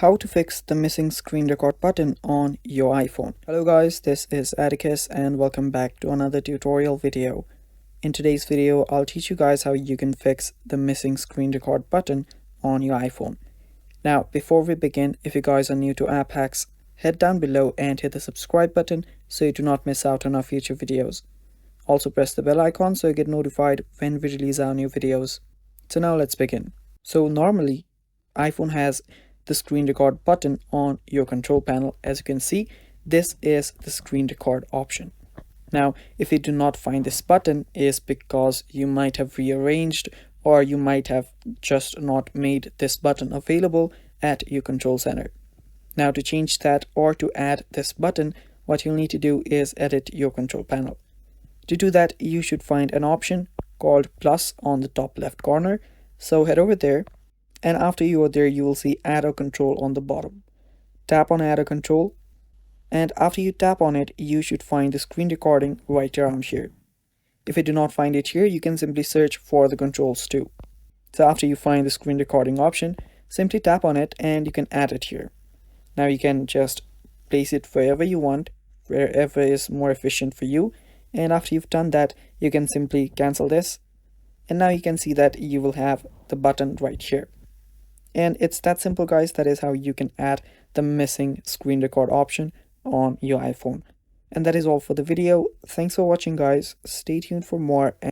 How to fix the missing screen record button on your iPhone. Hello guys, this is Atticus and welcome back to another tutorial video. In today's video, I'll teach you guys how you can fix the missing screen record button on your iPhone. Now, before we begin, if you guys are new to app hacks, head down below and hit the subscribe button so you do not miss out on our future videos. Also press the bell icon so you get notified when we release our new videos. So now let's begin. So normally, iPhone has the screen record button on your control panel. As you can see, this is the screen record option. Now, if you do not find this button, is because you might have rearranged or you might have just not made this button available at your control center. Now, to change that or to add this button, what you'll need to do is edit your control panel. To do that, you should find an option called plus on the top left corner. So head over there, and after you are there, you will see add a control on the bottom. Tap on add a control, and after you tap on it, you should find the screen recording right around here. If you do not find it here, you can simply search for the controls too. So after you find the screen recording option, simply tap on it and you can add it here. Now you can just place it wherever you want, wherever is more efficient for you. And after you've done that, you can simply cancel this. And now you can see that you will have the button right here. And it's that simple, guys. That is how you can add the missing screen record option on your iPhone. And that is all for the video. Thanks for watching, guys. Stay tuned for more.